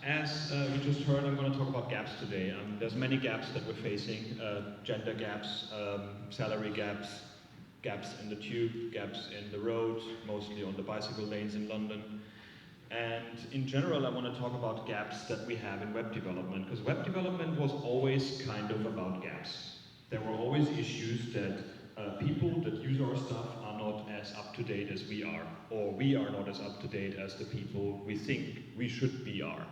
As you just heard, I'm going to talk about gaps today. There's many gaps that we're facing, gender gaps, salary gaps, gaps in the tube, gaps in the road, mostly on the bicycle lanes in London. And in general, I want to talk about gaps that we have in web development, because web development was always kind of about gaps. There were always issues that people that use our stuff are not as up-to-date as we are, or we are not as up-to-date as the people we think we should be are.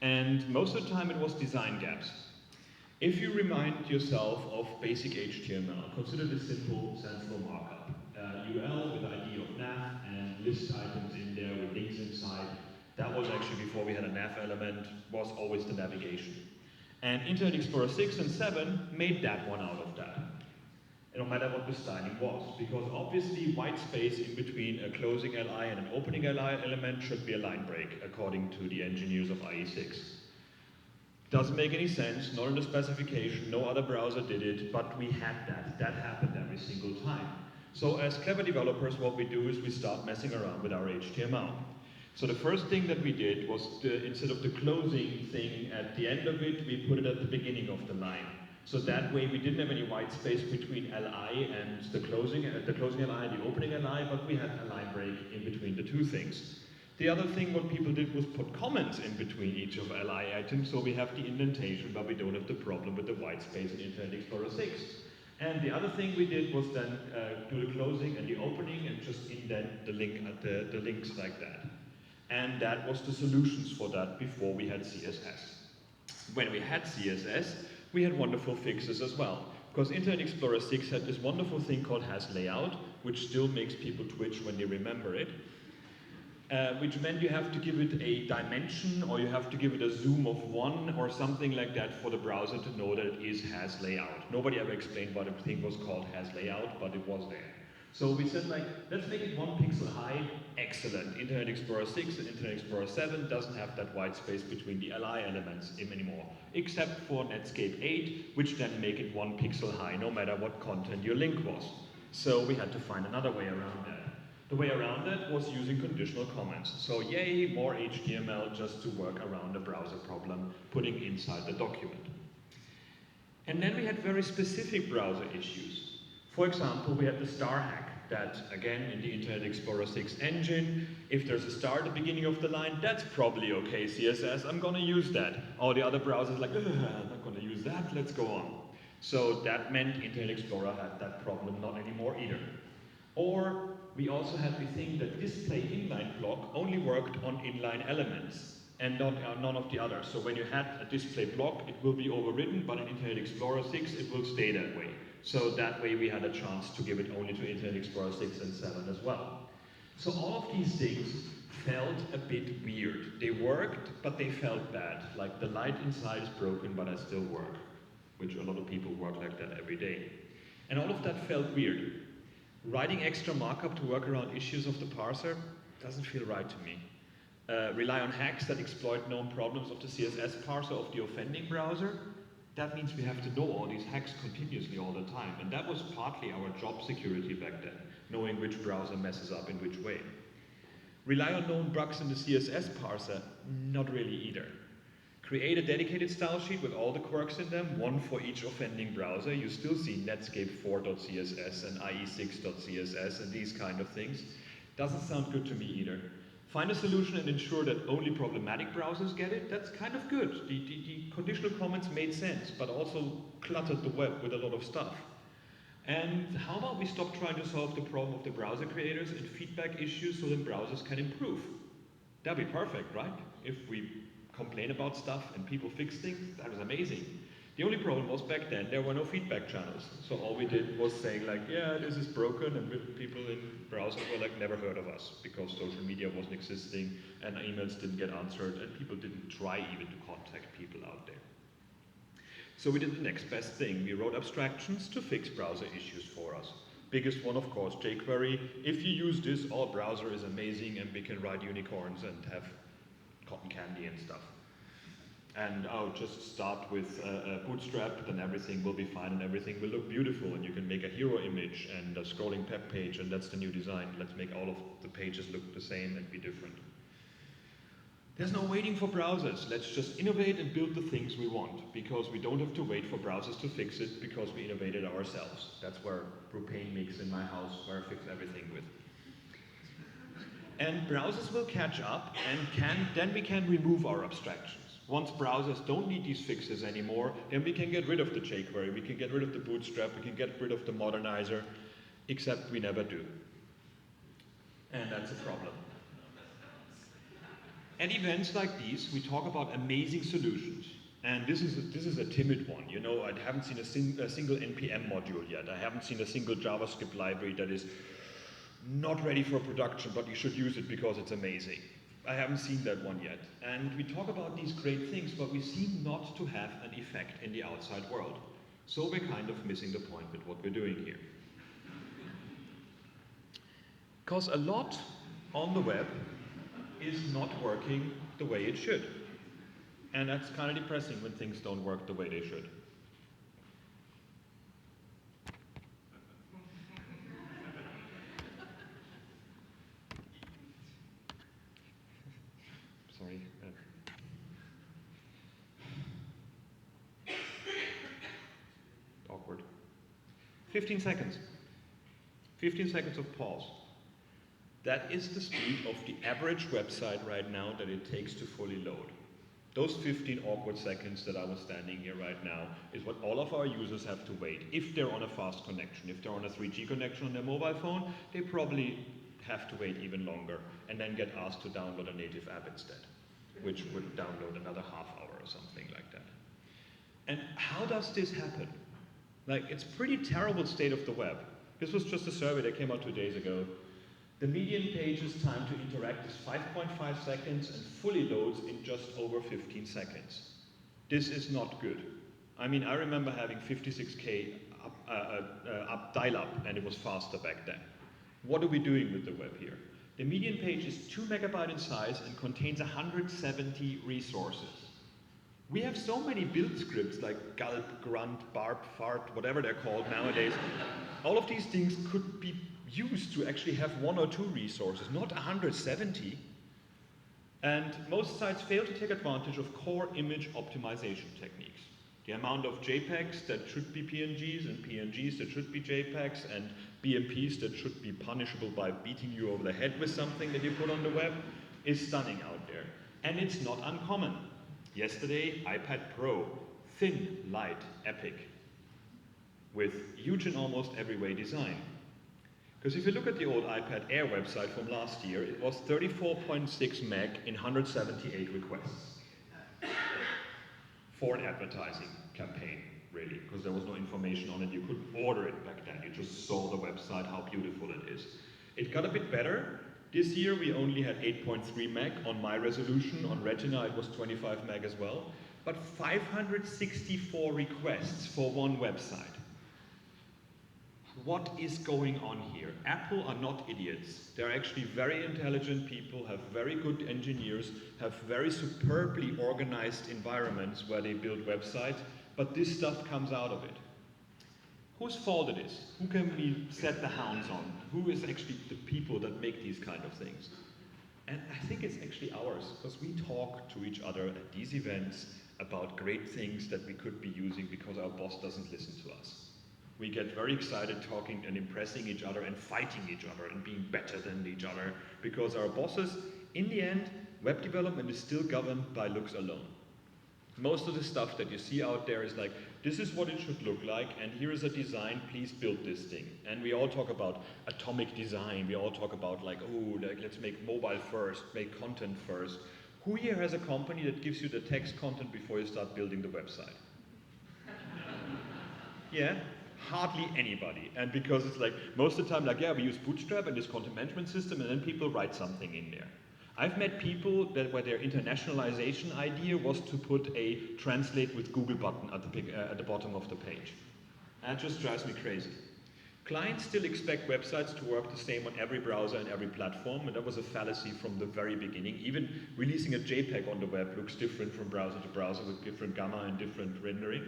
And most of the time it was design gaps. If you remind yourself of basic HTML, consider this simple, sensible markup. UL with ID of nav and list items in there with links inside. That was actually before we had a nav element, was always the navigation. And Internet Explorer 6 and 7 made that one out of that. No matter what the styling was, because obviously white space in between a closing LI and an opening LI element should be a line break, according to the engineers of IE6. Doesn't make any sense, not in the specification, no other browser did it, but we had that. That happened every single time. So as clever developers, what we do is we start messing around with our HTML. So the first thing that we did was, instead of the closing thing at the end of it, we put it at the beginning of the line. So that way we didn't have any white space between LI and the closing LI and the opening LI, but we had a line break in between the two things. The other thing what people did was put comments in between each of LI items, so we have the indentation, but we don't have the problem with the white space in Internet Explorer 6. And the other thing we did was then do the closing and the opening and just indent the links like that. And that was the solutions for that before we had CSS. When we had CSS, we had wonderful fixes as well. Because Internet Explorer 6 had this wonderful thing called has layout, which still makes people twitch when they remember it. Which meant you have to give it a dimension, or you have to give it a zoom of 1 or something like that for the browser to know that it has layout. Nobody ever explained why the thing was called has layout, but it was there. So we said, like, let's make it 1 pixel high. Excellent. Internet Explorer 6 and Internet Explorer 7 doesn't have that white space between the LI elements anymore, except for Netscape 8, which then make it 1 pixel high, no matter what content your link was. So we had to find another way around that. The way around that was using conditional comments. So yay, more HTML just to work around a browser problem, putting inside the document. And then we had very specific browser issues. For example, we had the star hack that, again, in the Internet Explorer 6 engine, if there's a star at the beginning of the line, that's probably okay, CSS, I'm gonna use that. All the other browsers like, I'm not gonna use that, let's go on. So that meant Internet Explorer had that problem, not anymore either. Or we also had the thing that display inline block only worked on inline elements and none of the others. So when you had a display block, it will be overridden, but in Internet Explorer 6, it will stay that way. So that way we had a chance to give it only to Internet Explorer 6 and 7 as well. So all of these things felt a bit weird. They worked, but they felt bad. Like the light inside is broken, but I still work, which a lot of people work like that every day. And all of that felt weird. Writing extra markup to work around issues of the parser doesn't feel right to me. Rely on hacks that exploit known problems of the CSS parser of the offending browser. That means we have to know all these hacks continuously all the time. And that was partly our job security back then, knowing which browser messes up in which way. Rely on known bugs in the CSS parser, not really either. Create a dedicated style sheet with all the quirks in them, one for each offending browser. You still see Netscape 4.css and IE6.css and these kind of things. Doesn't sound good to me either. Find a solution and ensure that only problematic browsers get it. That's kind of good. The conditional comments made sense, but also cluttered the web with a lot of stuff. And how about we stop trying to solve the problem of the browser creators and feedback issues so that browsers can improve? That'd be perfect, right? If we complain about stuff and people fix things, that was amazing. The only problem was back then there were no feedback channels. So all we did was saying like, yeah, this is broken, and people in browsers were like, never heard of us, because social media wasn't existing and emails didn't get answered and people didn't try even to contact people out there. So we did the next best thing. We wrote abstractions to fix browser issues for us. Biggest one, of course, jQuery. If you use this, all browser is amazing and we can ride unicorns and have cotton candy and stuff. And I'll just start with Bootstrap, then everything will be fine and everything will look beautiful, and you can make a hero image and a scrolling pep page, and that's the new design. Let's make all of the pages look the same and be different. There's no waiting for browsers. Let's just innovate and build the things we want, because we don't have to wait for browsers to fix it, because we innovated ourselves. That's where propane mix in my house, where I fix everything with. And browsers will catch up, and then we can remove our abstractions. Once browsers don't need these fixes anymore, then we can get rid of the jQuery, we can get rid of the bootstrap, we can get rid of the modernizer, except we never do. And that's a problem. At events like these, we talk about amazing solutions. And this is a timid one. You know, I haven't seen a single NPM module yet. I haven't seen a single JavaScript library that is not ready for production, but you should use it because it's amazing. I haven't seen that one yet. And we talk about these great things, but we seem not to have an effect in the outside world. So we're kind of missing the point with what we're doing here. Because a lot on the web is not working the way it should. And that's kind of depressing when things don't work the way they should. Sorry. Awkward. 15 seconds. 15 seconds of pause. That is the speed of the average website right now that it takes to fully load. Those 15 awkward seconds that I was standing here right now is what all of our users have to wait. If they're on a fast connection, if they're on a 3G connection on their mobile phone, they probably have to wait even longer and then get asked to download a native app instead, which would download another half hour or something like that. And how does this happen? Like, it's pretty terrible state of the web. This was just a survey that came out 2 days ago. The median page's time to interact is 5.5 seconds and fully loads in just over 15 seconds. This is not good. I mean, I remember having 56K dial-up, and it was faster back then. What are we doing with the web here? The median page is 2 megabytes in size and contains 170 resources. We have so many build scripts like gulp, grunt, barp, fart, whatever they're called nowadays. All of these things could be used to actually have 1 or 2 resources, not 170. And most sites fail to take advantage of core image optimization techniques. The amount of JPEGs that should be PNGs and PNGs that should be JPEGs and BMPs that should be punishable by beating you over the head with something that you put on the web is stunning out there. And it's not uncommon. Yesterday, iPad Pro, thin, light, epic, with huge in almost every way design. Because if you look at the old iPad Air website from last year, it was 34.6 meg in 178 requests for an advertising campaign, really, because there was no information on it. You couldn't order it back then. You just saw the website, how beautiful it is. It got a bit better. This year we only had 8.3 meg on my resolution. On Retina it was 25 meg as well. But 564 requests for one website. What is going on here? Apple are not idiots. They're actually very intelligent people, have very good engineers, have very superbly organized environments where they build websites, but this stuff comes out of it. Whose fault it is? Who can we set the hounds on? Who is actually the people that make these kind of things? And I think it's actually ours, because we talk to each other at these events about great things that we could be using because our boss doesn't listen to us. We get very excited talking and impressing each other and fighting each other and being better than each other because our bosses, in the end, web development is still governed by looks alone. Most of the stuff that you see out there is like, this is what it should look like, and here is a design, please build this thing. And we all talk about atomic design, we all talk about like, oh, like, let's make mobile first, make content first. Who here has a company that gives you the text content before you start building the website? Yeah? Hardly anybody. And because it's like, most of the time, like, yeah, we use Bootstrap and this content management system, and then people write something in there. I've met people that where their internationalization idea was to put a translate with Google button at the bottom of the page. That just drives me crazy. Clients still expect websites to work the same on every browser and every platform, and that was a fallacy from the very beginning. Even releasing a JPEG on the web looks different from browser to browser with different gamma and different rendering.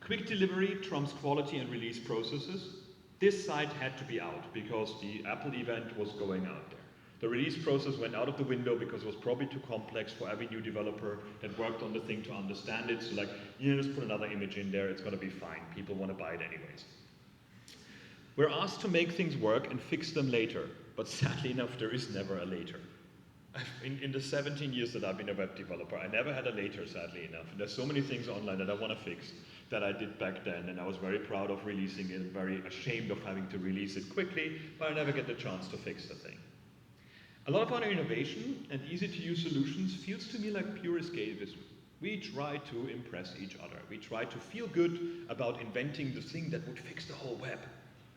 Quick delivery trumps quality and release processes. This site had to be out because the Apple event was going out there. The release process went out of the window because it was probably too complex for every new developer that worked on the thing to understand it. So like, just put another image in there, it's going to be fine. People want to buy it anyways. We're asked to make things work and fix them later, but sadly enough, there is never a later. In the 17 years that I've been a web developer, I never had a later, sadly enough. And there's so many things online that I want to fix that I did back then, and I was very proud of releasing it, and very ashamed of having to release it quickly, but I never get the chance to fix the thing. A lot of our innovation and easy-to-use solutions feels to me like pure escapism. We try to impress each other. We try to feel good about inventing the thing that would fix the whole web.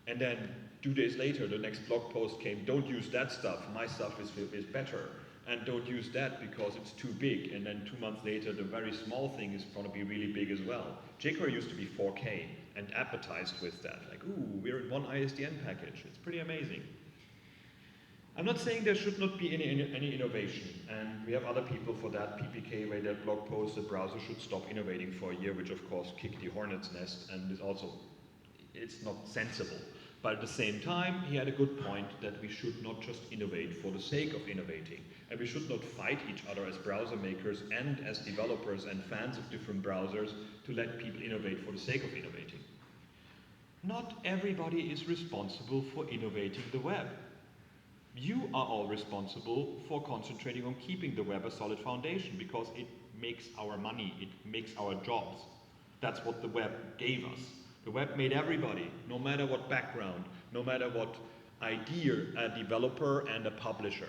And then 2 days later, the next blog post came, don't use that stuff, my stuff is better. And don't use that because it's too big. And then 2 months later, the very small thing is going to be really big as well. jQuery used to be 4K and advertised with that. Like, ooh, we're in one ISDN package. It's pretty amazing. I'm not saying there should not be any innovation. And we have other people for that. PPK made that blog post, the browser should stop innovating for a year, which of course kicked the hornet's nest and is also, it's not sensible. But at the same time, he had a good point that we should not just innovate for the sake of innovating. And we should not fight each other as browser makers and as developers and fans of different browsers to let people innovate for the sake of innovating. Not everybody is responsible for innovating the web. You are all responsible for concentrating on keeping the web a solid foundation because it makes our money, it makes our jobs. That's what the web gave us. The web made everybody, no matter what background, no matter what idea, a developer and a publisher.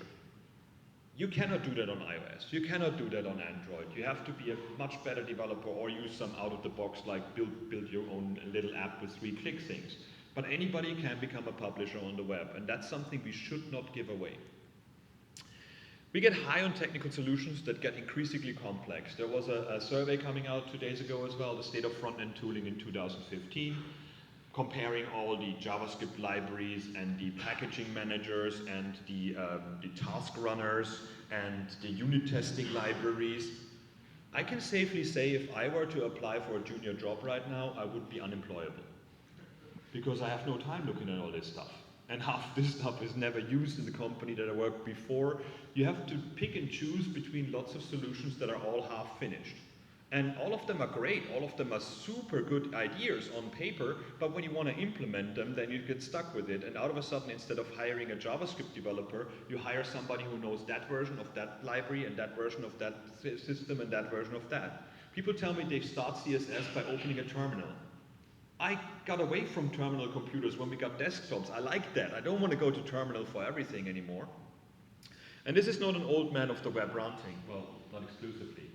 You cannot do that on iOS. You cannot do that on Android. You have to be a much better developer or use some out-of-the-box, like build your own little app with 3-click things. But anybody can become a publisher on the web, and that's something we should not give away. We get high on technical solutions that get increasingly complex. There was a survey coming out 2 days ago as well, the state of front-end tooling in 2015, comparing all the JavaScript libraries and the packaging managers and the task runners and the unit testing libraries. I can safely say if I were to apply for a junior job right now, I would be unemployable. Because I have no time looking at all this stuff. And half this stuff is never used in the company that I worked before. You have to pick and choose between lots of solutions that are all half finished. And all of them are great, all of them are super good ideas on paper, but when you want to implement them, then you get stuck with it. And out of a sudden, instead of hiring a JavaScript developer, you hire somebody who knows that version of that library and that version of that system and that version of that. People tell me they start CSS by opening a terminal. I got away from terminal computers when we got desktops. I like that. I don't want to go to terminal for everything anymore. And this is not an old man of the web ranting. Well, not exclusively.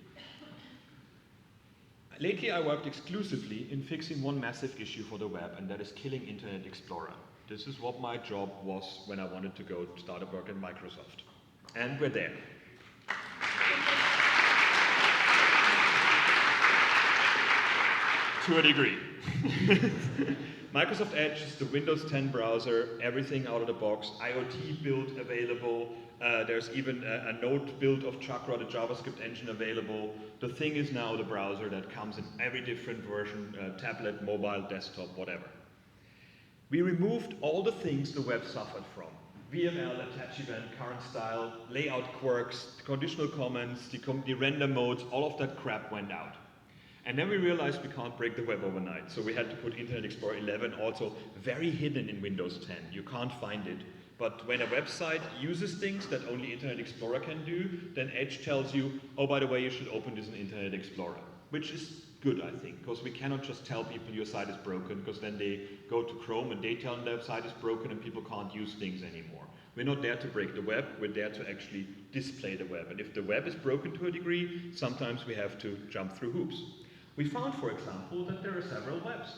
Lately, I worked exclusively in fixing one massive issue for the web, and that is killing Internet Explorer. This is what my job was when I wanted to go start a work at Microsoft. And we're there. To a degree. Microsoft Edge is the Windows 10 browser, everything out of the box, IoT build available, there's even a Node build of Chakra, the JavaScript engine available. The thing is now the browser that comes in every different version, tablet, mobile, desktop, whatever. We removed all the things the web suffered from. VML, attach event, current style, layout quirks, conditional comments, the render modes, all of that crap went out. And then we realized we can't break the web overnight, so we had to put Internet Explorer 11 also very hidden in Windows 10. You can't find it. But when a website uses things that only Internet Explorer can do, then Edge tells you, oh, by the way, you should open this in Internet Explorer, which is good, I think, because we cannot just tell people your site is broken, because then they go to Chrome and they tell them their site is broken and people can't use things anymore. We're not there to break the web, we're there to actually display the web. And if the web is broken to a degree, sometimes we have to jump through hoops. We found, for example, that there are several webs.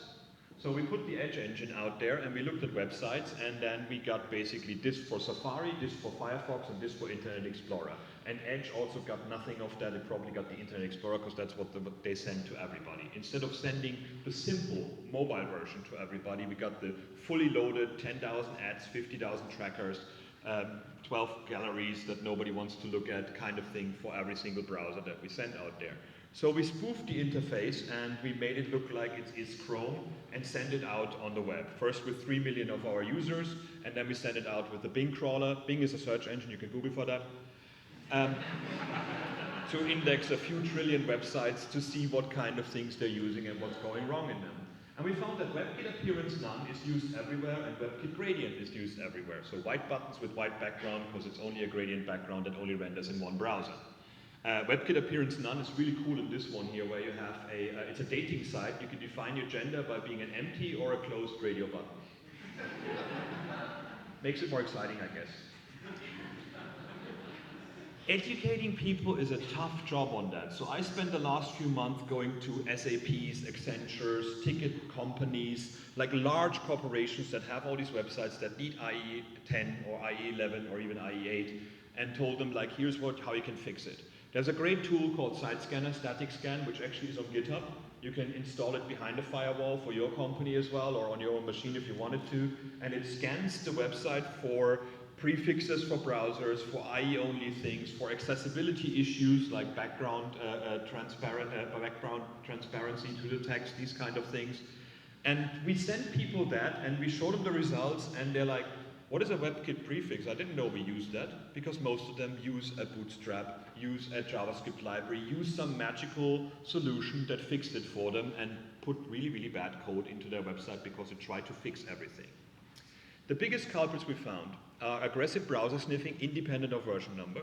So we put the Edge engine out there and we looked at websites, and then we got basically this for Safari, this for Firefox, and this for Internet Explorer. And Edge also got nothing of that. It probably got the Internet Explorer because that's what they send to everybody. Instead of sending the simple mobile version to everybody, we got the fully loaded 10,000 ads, 50,000 trackers, 12 galleries that nobody wants to look at kind of thing for every single browser that we send out there. So we spoofed the interface and we made it look like it is Chrome and send it out on the web. First with 3 million of our users, and then we send it out with the Bing crawler. Bing is a search engine, you can Google for that. To index a few trillion websites to see what kind of things they're using and what's going wrong in them. And we found that WebKit appearance none is used everywhere and WebKit gradient is used everywhere. So white buttons with white background because it's only a gradient background that only renders in one browser. WebKit appearance none is really cool in this one here where you have it's a dating site. You can define your gender by being an empty or a closed radio button. Makes it more exciting, I guess. Educating people is a tough job on that. So I spent the last few months going to SAPs, Accentures, ticket companies, like large corporations that have all these websites that need IE 10 or IE 11 or even IE 8 and told them like, here's how you can fix it. There's a great tool called Site Scanner, Static Scan, which actually is on GitHub. You can install it behind a firewall for your company as well, or on your own machine if you wanted to. And it scans the website for prefixes for browsers, for IE-only things, for accessibility issues like background transparency to the text, these kind of things. And we send people that, and we show them the results, and they're like, what is a WebKit prefix? I didn't know we used that, because most of them use a bootstrap, use a JavaScript library, use some magical solution that fixed it for them and put really, really bad code into their website because it tried to fix everything. The biggest culprits we found are aggressive browser sniffing independent of version number,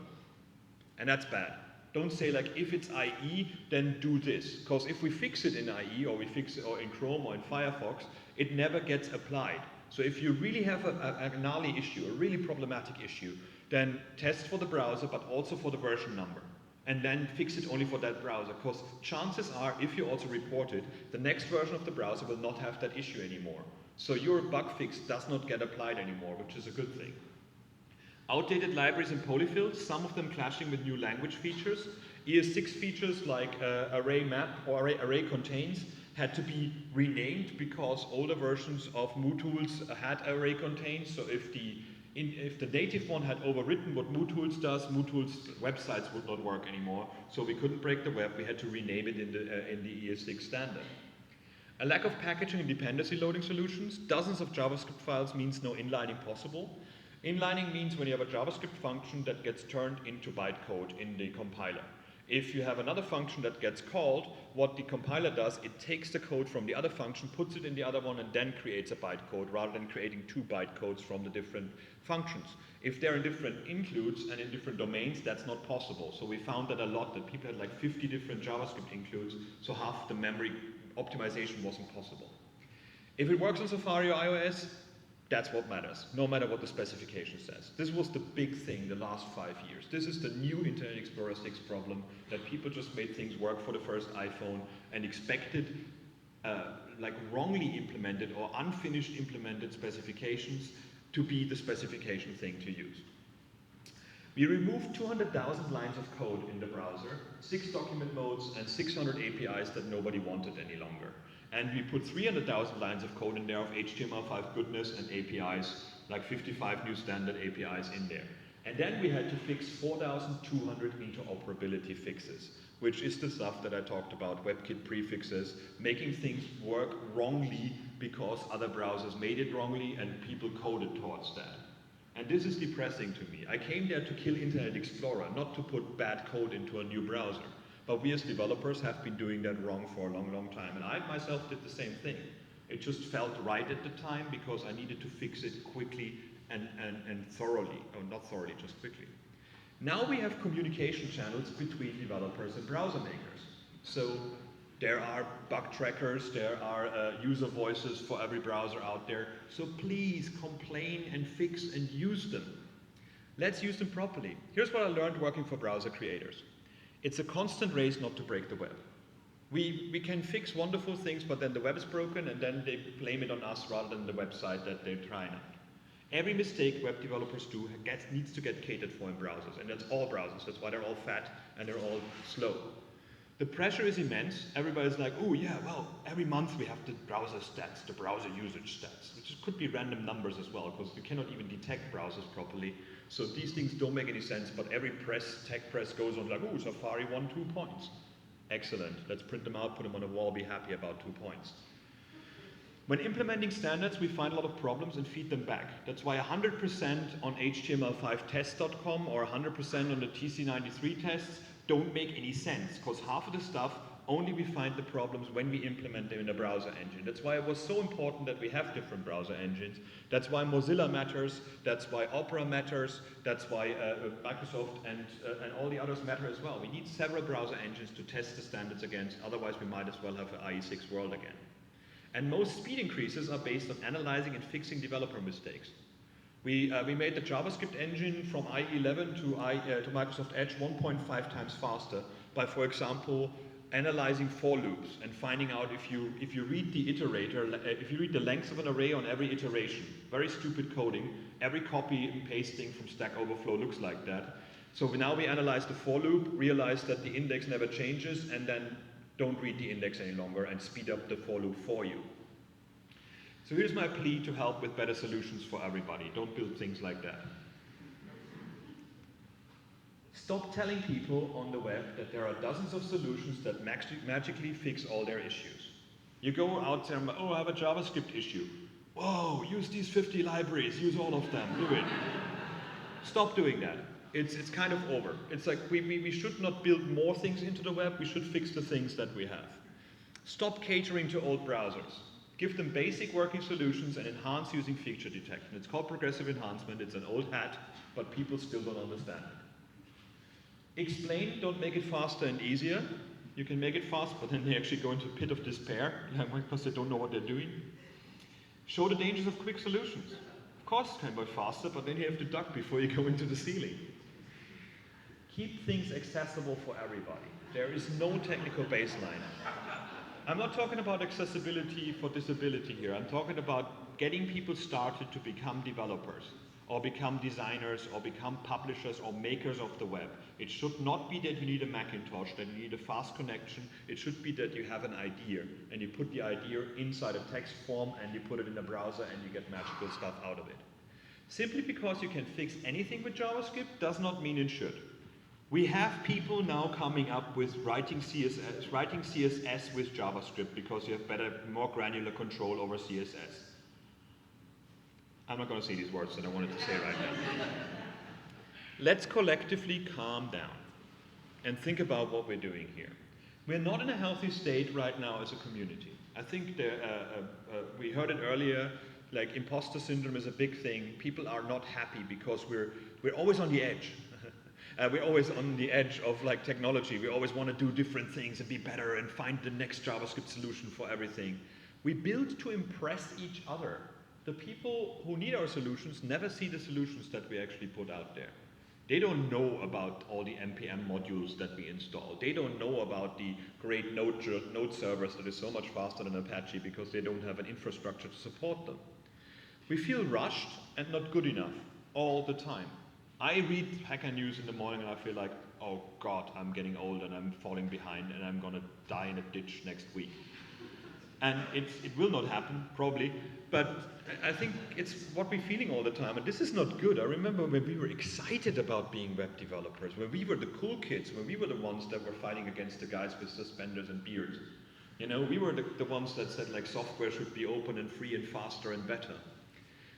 and that's bad. Don't say like, if it's IE, then do this, because if we fix it in IE or we fix it or in Chrome or in Firefox, it never gets applied. So if you really have a gnarly issue, a really problematic issue, then test for the browser, but also for the version number. And then fix it only for that browser, because chances are, if you also report it, the next version of the browser will not have that issue anymore. So your bug fix does not get applied anymore, which is a good thing. Outdated libraries and polyfills, some of them clashing with new language features. ES6 features like array map or array contains had to be renamed because older versions of MooTools had array contains. So if the native one had overwritten what MooTools does, MooTools websites would not work anymore. So we couldn't break the web, we had to rename it in the ES6 standard. A lack of packaging and dependency loading solutions. Dozens of JavaScript files means no inlining possible. Inlining means when you have a JavaScript function that gets turned into bytecode in the compiler. If you have another function that gets called, what the compiler does, it takes the code from the other function, puts it in the other one, and then creates a bytecode rather than creating two bytecodes from the different functions. If they're in different includes and in different domains, that's not possible. So we found that a lot, that people had like 50 different JavaScript includes, so half the memory optimization wasn't possible. If it works on Safari or iOS, that's what matters, no matter what the specification says. This was the big thing the last 5 years. This is the new Internet Explorer 6 problem, that people just made things work for the first iPhone and expected like wrongly implemented or unfinished implemented specifications to be the specification thing to use. We removed 200,000 lines of code in the browser, 6 document modes, and 600 APIs that nobody wanted any longer. And we put 300,000 lines of code in there of HTML5 goodness and APIs, like 55 new standard APIs in there. And then we had to fix 4,200 interoperability fixes, which is the stuff that I talked about, WebKit prefixes, making things work wrongly because other browsers made it wrongly and people coded towards that. And this is depressing to me. I came there to kill Internet Explorer, not to put bad code into a new browser. But we as developers have been doing that wrong for a long, long time. And I myself did the same thing. It just felt right at the time because I needed to fix it quickly and thoroughly, or not thoroughly, just quickly. Now we have communication channels between developers and browser makers. So there are bug trackers, there are user voices for every browser out there. So please complain and fix and use them. Let's use them properly. Here's what I learned working for browser creators. It's a constant race not to break the web. We can fix wonderful things, but then the web is broken and then they blame it on us rather than the website that they're trying out. Every mistake web developers do needs to get catered for in browsers, and that's all browsers. That's why they're all fat and they're all slow. The pressure is immense. Everybody's like, oh yeah, well, every month we have the browser stats, the browser usage stats, which could be random numbers as well, because you cannot even detect browsers properly. So these things don't make any sense, but every tech press goes on like, oh, Safari won 2 points. Excellent, let's print them out, put them on a wall, be happy about 2 points. When implementing standards, we find a lot of problems and feed them back. That's why 100% on HTML5test.com or 100% on the TC93 tests don't make any sense, because half of the stuff only we find the problems when we implement them in a browser engine. That's why it was so important that we have different browser engines. That's why Mozilla matters, that's why Opera matters, that's why Microsoft and all the others matter as well. We need several browser engines to test the standards against, otherwise we might as well have an IE6 world again. And most speed increases are based on analyzing and fixing developer mistakes. We made the JavaScript engine from IE11 to Microsoft Edge 1.5 times faster by, for example, analyzing for loops and finding out if you read the iterator, if you read the length of an array on every iteration. Very stupid coding. Every copy and pasting from Stack Overflow looks like that. So now we analyze the for loop, realize that the index never changes, and then don't read the index any longer and speed up the for loop for you. So here's my plea to help with better solutions for everybody. Don't build things like that. Stop telling people on the web that there are dozens of solutions that magically fix all their issues. You go out there and, oh, I have a JavaScript issue. Whoa, use these 50 libraries, use all of them, do it. Stop doing that. It's kind of over. It's like we should not build more things into the web, we should fix the things that we have. Stop catering to old browsers. Give them basic working solutions and enhance using feature detection. It's called progressive enhancement, it's an old hat, but people still don't understand it. Explain, don't make it faster and easier. You can make it fast, but then they actually go into a pit of despair, because they don't know what they're doing. Show the dangers of quick solutions. Of course it can go faster, but then you have to duck before you go into the ceiling. Keep things accessible for everybody. There is no technical baseline. I'm not talking about accessibility for disability here. I'm talking about getting people started to become developers, or become designers, or become publishers, or makers of the web. It should not be that you need a Macintosh, that you need a fast connection. It should be that you have an idea, and you put the idea inside a text form, and you put it in a browser, and you get magical stuff out of it. Simply because you can fix anything with JavaScript does not mean it should. We have people now coming up with writing CSS with JavaScript because you have more granular control over CSS. I'm not going to say these words that I wanted to say right now. Let's collectively calm down and think about what we're doing here. We're not in a healthy state right now as a community. I think we heard it earlier, like imposter syndrome is a big thing. People are not happy because we're always on the edge. We're always on the edge of like technology. We always want to do different things and be better and find the next JavaScript solution for everything. We build to impress each other. The people who need our solutions never see the solutions that we actually put out there. They don't know about all the NPM modules that we install. They don't know about the great node servers that is so much faster than Apache because they don't have an infrastructure to support them. We feel rushed and not good enough all the time. I read Hacker News in the morning and I feel like, oh God, I'm getting old and I'm falling behind and I'm going to die in a ditch next week. And it will not happen, probably, but I think it's what we're feeling all the time, and this is not good. I remember when we were excited about being web developers, when we were the cool kids, when we were the ones that were fighting against the guys with suspenders and beards. You know, we were the ones that said like software should be open and free and faster and better.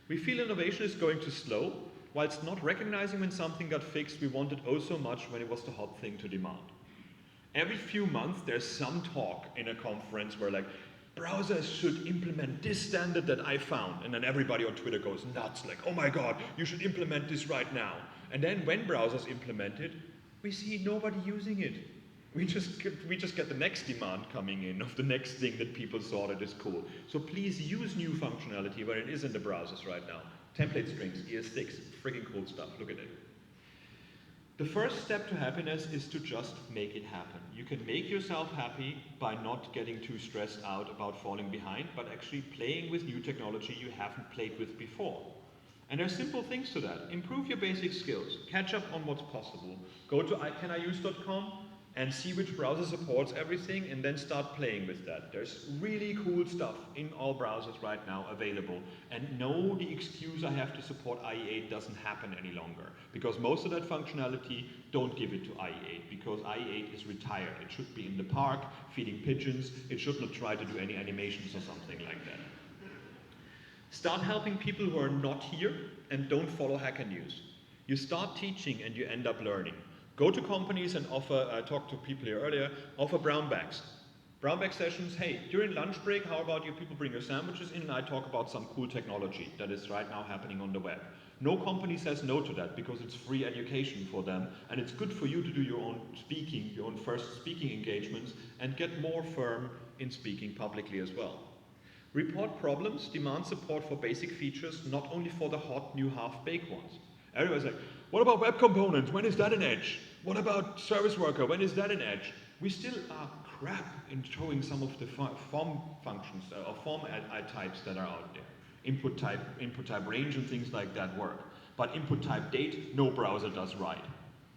We feel innovation is going too slow. Whilst not recognizing when something got fixed, we wanted oh so much when it was the hot thing to demand. Every few months, there's some talk in a conference where like, browsers should implement this standard that I found. And then everybody on Twitter goes nuts, like, oh my God, you should implement this right now. And then when browsers implement it, we see nobody using it. We just get the next demand coming in of the next thing that people saw that is cool. So please use new functionality where it is in the browsers right now. Template strings, ES6, friggin' cool stuff, look at it. The first step to happiness is to just make it happen. You can make yourself happy by not getting too stressed out about falling behind, but actually playing with new technology you haven't played with before. And there's simple things to that. Improve your basic skills, catch up on what's possible. Go to caniuse.com, and see which browser supports everything, and then start playing with that. There's really cool stuff in all browsers right now available, and no, the excuse I have to support IE8 doesn't happen any longer, because most of that functionality don't give it to IE8, because IE8 is retired. It should be in the park, feeding pigeons. It should not try to do any animations or something like that. Start helping people who are not here and don't follow Hacker News. You start teaching and you end up learning. Go to companies and offer, I talked to people here earlier, offer brown bags. Brown bag sessions, hey, during lunch break, how about you people bring your sandwiches in and I talk about some cool technology that is right now happening on the web. No company says no to that because it's free education for them, and it's good for you to do your own speaking, your own first speaking engagements, and get more firm in speaking publicly as well. Report problems, demand support for basic features, not only for the hot new half-baked ones. Everybody's like, what about web components? When is that an edge? What about service worker? When is that an edge? We still are crap in showing some of the form functions or form types that are out there. Input type range and things like that work. But input type date, no browser does right.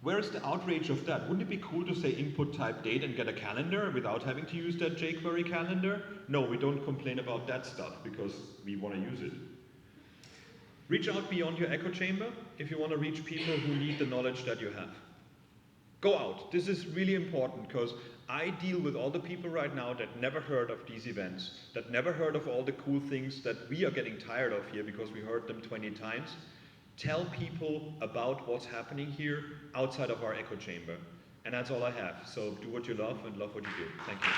Where is the outrage of that? Wouldn't it be cool to say input type date and get a calendar without having to use that jQuery calendar? No, we don't complain about that stuff because we want to use it. Reach out beyond your echo chamber if you want to reach people who need the knowledge that you have. Go out. This is really important because I deal with all the people right now that never heard of these events, that never heard of all the cool things that we are getting tired of here because we heard them 20 times. Tell people about what's happening here outside of our echo chamber. And that's all I have. So do what you love and love what you do. Thank you.